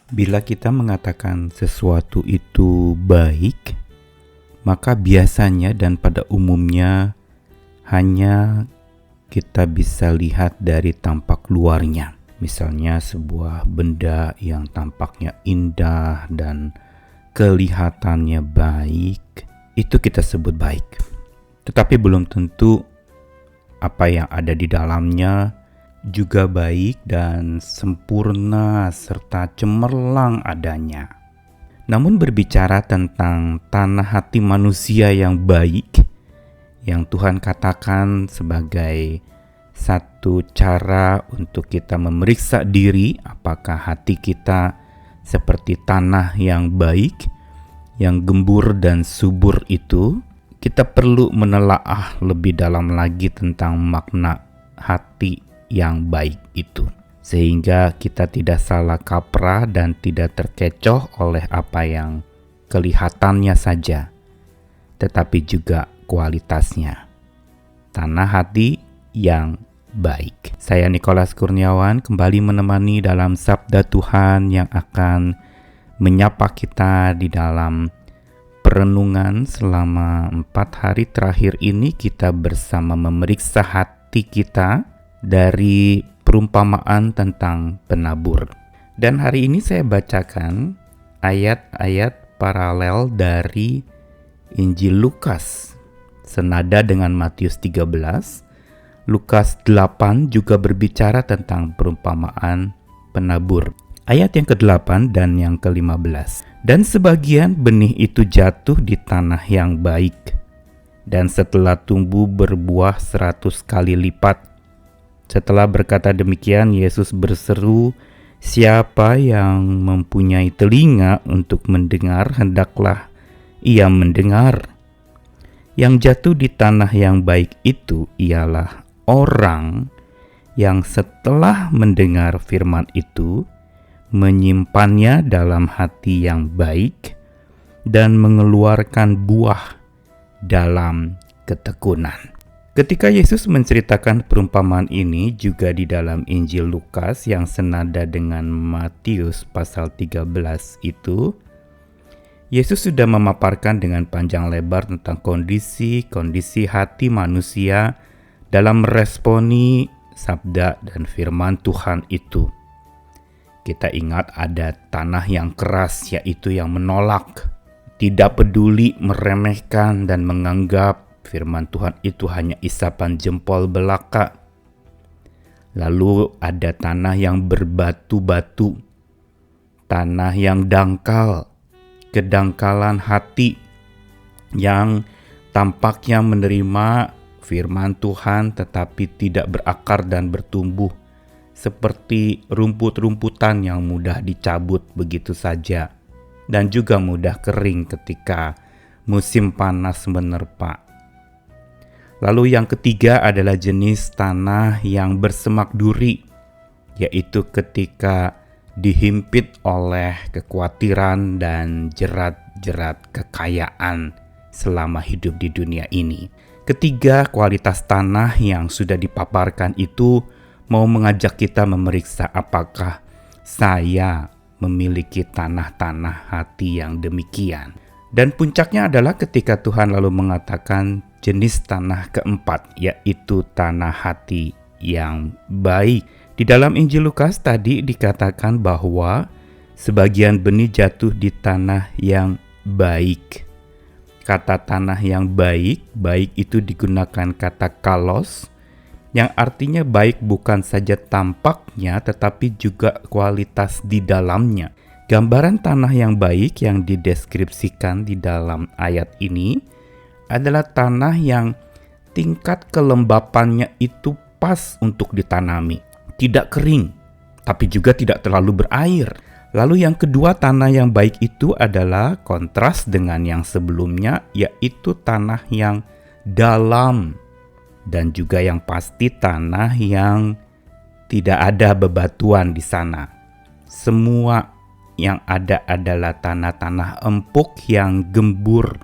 Bila kita mengatakan sesuatu itu baik, maka biasanya dan pada umumnya hanya kita bisa lihat dari tampak luarnya. Misalnya sebuah benda yang tampaknya indah dan kelihatannya baik, itu kita sebut baik. Tetapi belum tentu apa yang ada di dalamnya juga baik dan sempurna serta cemerlang adanya. Namun berbicara tentang tanah hati manusia yang baik, yang Tuhan katakan sebagai satu cara untuk kita memeriksa diri apakah hati kita seperti tanah yang baik, yang gembur dan subur itu, kita perlu menelaah lebih dalam lagi tentang makna hati yang baik itu, sehingga kita tidak salah kaprah dan tidak terkecoh oleh apa yang kelihatannya saja, tetapi juga kualitasnya. Tanah hati yang baik. Saya Nikolas Kurniawan kembali menemani dalam Sabda Tuhan yang akan menyapa kita di dalam perenungan selama 4 hari terakhir ini. Kita bersama memeriksa hati kita dari perumpamaan tentang penabur. Dan hari ini saya bacakan ayat-ayat paralel dari Injil Lukas. Senada dengan Matius 13, Lukas 8 juga berbicara tentang perumpamaan penabur. Ayat yang ke-8 dan yang ke-15. Dan sebagian benih itu jatuh di tanah yang baik, dan setelah tumbuh berbuah 100 kali lipat. Setelah berkata demikian, Yesus berseru, "Siapa yang mempunyai telinga untuk mendengar, hendaklah ia mendengar." Yang jatuh di tanah yang baik itu ialah orang yang setelah mendengar firman itu, menyimpannya dalam hati yang baik dan mengeluarkan buah dalam ketekunan. Ketika Yesus menceritakan perumpamaan ini juga di dalam Injil Lukas yang senada dengan Matius pasal 13 itu, Yesus sudah memaparkan dengan panjang lebar tentang kondisi hati manusia dalam meresponi sabda dan firman Tuhan itu. Kita ingat ada tanah yang keras, yaitu yang menolak, tidak peduli, meremehkan dan menganggap firman Tuhan itu hanya isapan jempol belaka. Lalu ada tanah yang berbatu-batu, tanah yang dangkal, kedangkalan hati yang tampaknya menerima firman Tuhan tetapi tidak berakar dan bertumbuh, seperti rumput-rumputan yang mudah dicabut begitu saja dan juga mudah kering ketika musim panas menerpa. Lalu yang ketiga adalah jenis tanah yang bersemak duri, yaitu ketika dihimpit oleh kekhawatiran dan jerat-jerat kekayaan selama hidup di dunia ini. Ketiga kualitas tanah yang sudah dipaparkan itu mau mengajak kita memeriksa apakah saya memiliki tanah-tanah hati yang demikian. Dan puncaknya adalah ketika Tuhan lalu mengatakan jenis tanah keempat, yaitu tanah hati yang baik. Di dalam Injil Lukas tadi dikatakan bahwa sebagian benih jatuh di tanah yang baik. Kata tanah yang baik itu digunakan kata kalos, yang artinya baik bukan saja tampaknya tetapi juga kualitas di dalamnya. Gambaran tanah yang baik yang dideskripsikan di dalam ayat ini adalah tanah yang tingkat kelembapannya itu pas untuk ditanami. Tidak kering, tapi juga tidak terlalu berair. Lalu yang kedua, tanah yang baik itu adalah kontras dengan yang sebelumnya, yaitu tanah yang dalam. Dan juga yang pasti tanah yang tidak ada bebatuan di sana. Semua yang ada adalah tanah-tanah empuk yang gembur.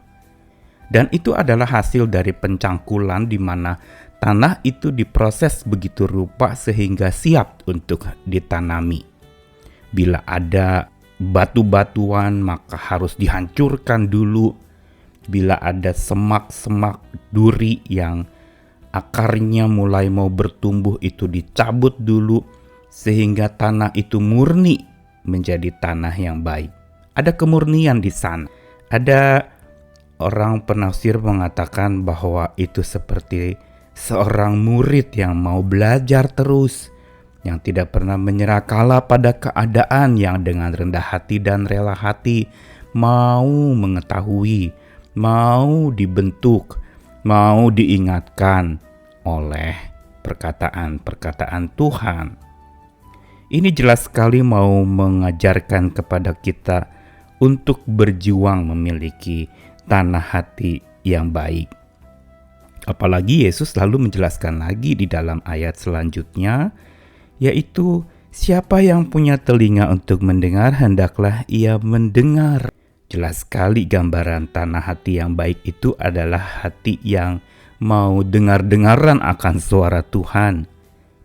Dan itu adalah hasil dari pencangkulan di mana tanah itu diproses begitu rupa sehingga siap untuk ditanami. Bila ada batu-batuan maka harus dihancurkan dulu. Bila ada semak-semak duri yang akarnya mulai mau bertumbuh, itu dicabut dulu sehingga tanah itu murni menjadi tanah yang baik. Ada kemurnian di sana. Ada orang penafsir mengatakan bahwa itu seperti seorang murid yang mau belajar terus, yang tidak pernah menyerah kalah pada keadaan, yang dengan rendah hati dan rela hati mau mengetahui, mau dibentuk, mau diingatkan oleh perkataan-perkataan Tuhan. Ini jelas sekali mau mengajarkan kepada kita untuk berjuang memiliki tanah hati yang baik. Apalagi Yesus lalu menjelaskan lagi di dalam ayat selanjutnya, yaitu siapa yang punya telinga untuk mendengar, hendaklah ia mendengar. Jelas sekali gambaran tanah hati yang baik itu adalah hati yang mau dengar-dengaran akan suara Tuhan.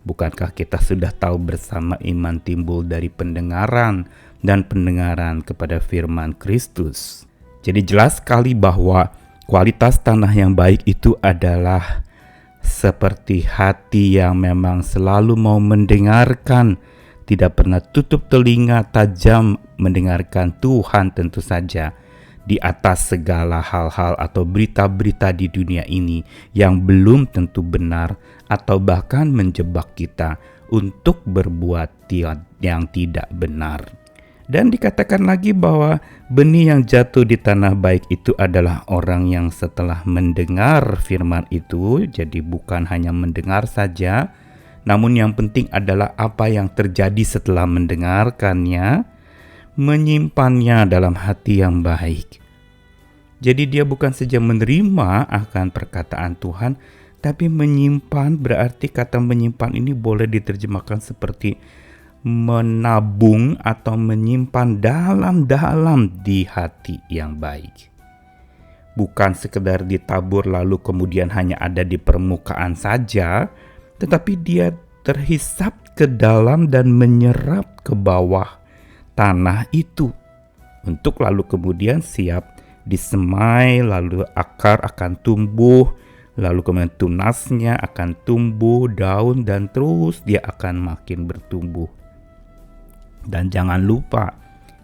Bukankah kita sudah tahu bersama iman timbul dari pendengaran dan pendengaran kepada firman Kristus? Jadi jelas sekali bahwa kualitas tanah yang baik itu adalah seperti hati yang memang selalu mau mendengarkan, tidak pernah tutup telinga, tajam mendengarkan Tuhan tentu saja, di atas segala hal-hal atau berita-berita di dunia ini yang belum tentu benar atau bahkan menjebak kita untuk berbuat yang tidak benar. Dan dikatakan lagi bahwa benih yang jatuh di tanah baik itu adalah orang yang setelah mendengar firman itu, jadi bukan hanya mendengar saja, namun yang penting adalah apa yang terjadi setelah mendengarkannya, menyimpannya dalam hati yang baik. Jadi dia bukan saja menerima akan perkataan Tuhan, tapi menyimpan. Berarti kata menyimpan ini boleh diterjemahkan seperti menabung atau menyimpan dalam-dalam di hati yang baik. Bukan sekedar ditabur lalu kemudian hanya ada di permukaan saja, tetapi dia terhisap ke dalam dan menyerap ke bawah tanah itu untuk lalu kemudian siap disemai, lalu akar akan tumbuh, lalu kemudian tunasnya akan tumbuh, daun, dan terus dia akan makin bertumbuh. Dan jangan lupa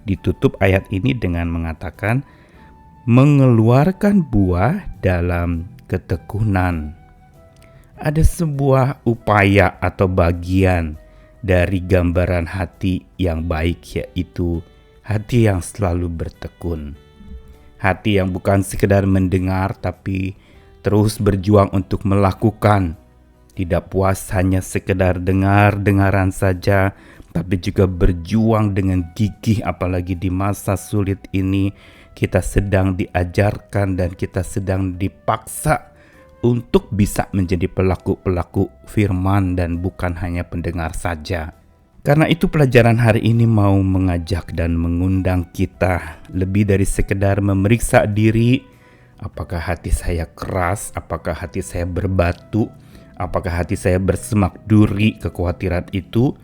ditutup ayat ini dengan mengatakan mengeluarkan buah dalam ketekunan. Ada sebuah upaya atau bagian dari gambaran hati yang baik, yaitu hati yang selalu bertekun. Hati yang bukan sekedar mendengar tapi terus berjuang untuk melakukan. Tidak puas hanya sekedar dengar-dengaran saja, tapi juga berjuang dengan gigih. Apalagi di masa sulit ini kita sedang diajarkan dan kita sedang dipaksa untuk bisa menjadi pelaku-pelaku firman dan bukan hanya pendengar saja. Karena itu pelajaran hari ini mau mengajak dan mengundang kita lebih dari sekedar memeriksa diri. Apakah hati saya keras? Apakah hati saya berbatu? Apakah hati saya bersemak duri kekhawatiran itu?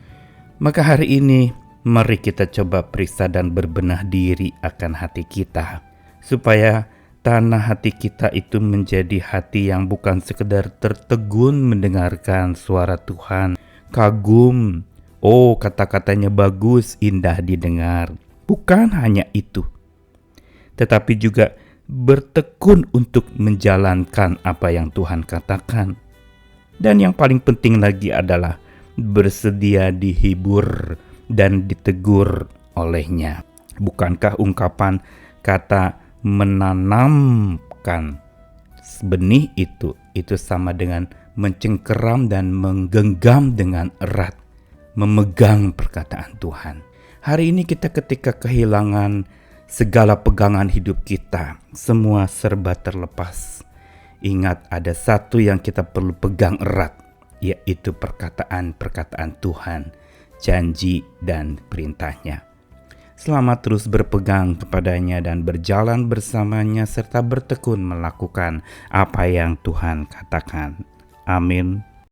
Maka hari ini mari kita coba periksa dan berbenah diri akan hati kita. Supaya tanah hati kita itu menjadi hati yang bukan sekedar tertegun mendengarkan suara Tuhan. Kagum. Oh, kata-katanya bagus, indah didengar. Bukan hanya itu, tetapi juga bertekun untuk menjalankan apa yang Tuhan katakan. Dan yang paling penting lagi adalah bersedia dihibur dan ditegur olehnya. Bukankah ungkapan kata menanamkan benih itu sama dengan mencengkeram dan menggenggam dengan erat, memegang perkataan Tuhan. Hari ini kita ketika kehilangan segala pegangan hidup kita, semua serba terlepas. Ingat, ada satu yang kita perlu pegang erat, yaitu perkataan-perkataan Tuhan, janji dan perintahnya. Selamat terus berpegang kepadanya dan berjalan bersamanya serta bertekun melakukan apa yang Tuhan katakan. Amin.